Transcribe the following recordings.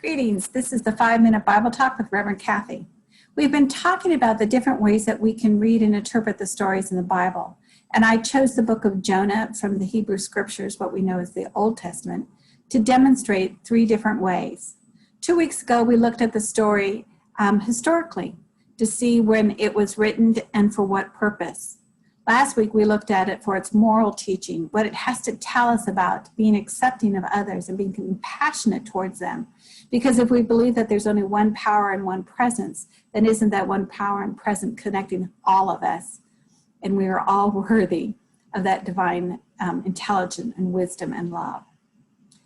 Greetings. This is the 5-Minute Bible Talk with Reverend Kathy. We've been talking about the different ways that we can read and interpret the stories in the Bible. And I chose the book of Jonah from the Hebrew Scriptures, what we know as the Old Testament, to demonstrate 3 different ways. 2 weeks ago, we looked at the story historically to see when it was written and for what purpose. Last week, we looked at it for its moral teaching, what it has to tell us about being accepting of others and being compassionate towards them. Because if we believe that there's only one power and one presence, then isn't that one power and presence connecting all of us? And we are all worthy of that divine intelligence and wisdom and love.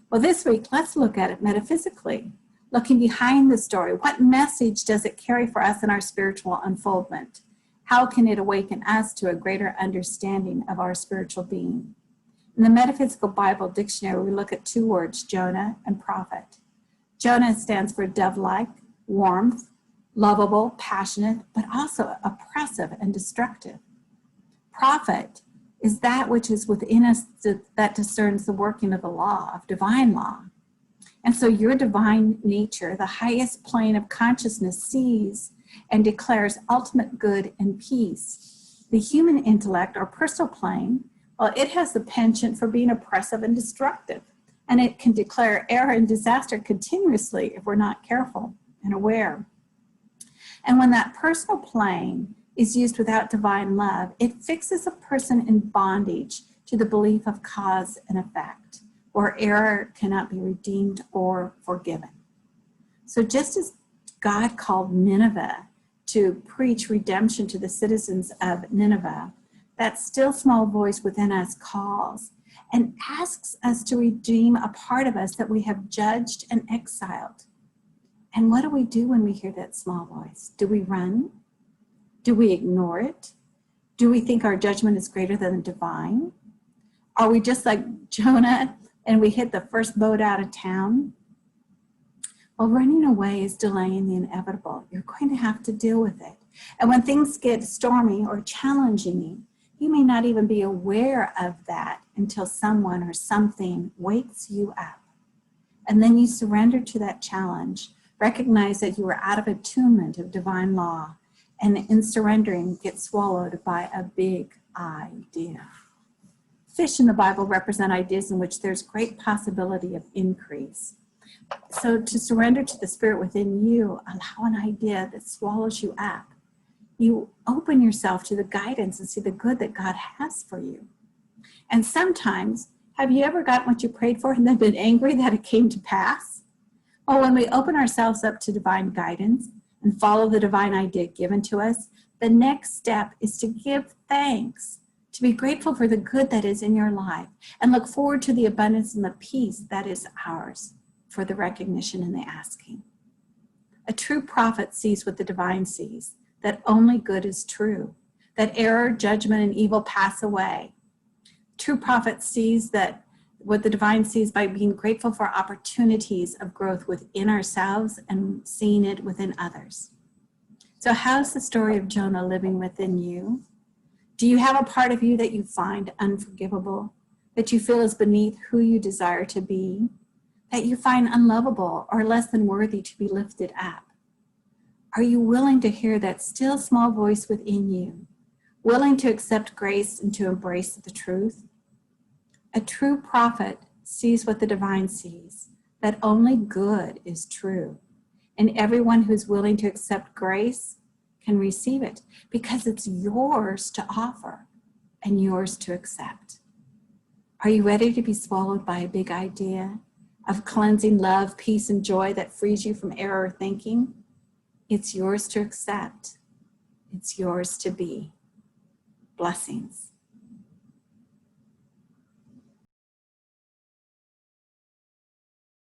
Well, this week, let's look at it metaphysically, looking behind the story. What message does it carry for us in our spiritual unfoldment? How can it awaken us to a greater understanding of our spiritual being? In the Metaphysical Bible Dictionary, we look at 2 words, Jonah and prophet. Jonah stands for dove-like, warmth, lovable, passionate, but also oppressive and destructive. Prophet is that which is within us that discerns the working of the law, of divine law. And so your divine nature, the highest plane of consciousness, sees and declares ultimate good and peace. The human intellect or personal plane, well, it has the penchant for being oppressive and destructive, and it can declare error and disaster continuously if we're not careful and aware. And when that personal plane is used without divine love, it fixes a person in bondage to the belief of cause and effect, where error cannot be redeemed or forgiven. So just as God called Nineveh to preach redemption to the citizens of Nineveh, that still small voice within us calls and asks us to redeem a part of us that we have judged and exiled. And what do we do when we hear that small voice? Do we run? Do we ignore it? Do we think our judgment is greater than the divine? Are we just like Jonah and we hit the first boat out of town? Well, running away is delaying the inevitable. You're going to have to deal with it. And when things get stormy or challenging, you may not even be aware of that until someone or something wakes you up. And then you surrender to that challenge, recognize that you are out of attunement of divine law, and in surrendering, get swallowed by a big idea. Fish in the Bible represent ideas in which there's great possibility of increase. So to surrender to the spirit within you, allow an idea that swallows you up. You open yourself to the guidance and see the good that God has for you. And sometimes, have you ever gotten what you prayed for and then been angry that it came to pass? Well, when we open ourselves up to divine guidance and follow the divine idea given to us, the next step is to give thanks, to be grateful for the good that is in your life, and look forward to the abundance and the peace that is ours for the recognition and the asking. A true prophet sees what the divine sees, that only good is true, that error, judgment, and evil pass away. True prophet sees that what the divine sees by being grateful for opportunities of growth within ourselves and seeing it within others. So how's the story of Jonah living within you? Do you have a part of you that you find unforgivable, that you feel is beneath who you desire to be, that you find unlovable or less than worthy to be lifted up? Are you willing to hear that still small voice within you, willing to accept grace and to embrace the truth? A true prophet sees what the divine sees, that only good is true. And everyone who's willing to accept grace can receive it because it's yours to offer and yours to accept. Are you ready to be swallowed by a big idea of cleansing love, peace, and joy that frees you from error thinking? It's yours to accept. It's yours to be. Blessings.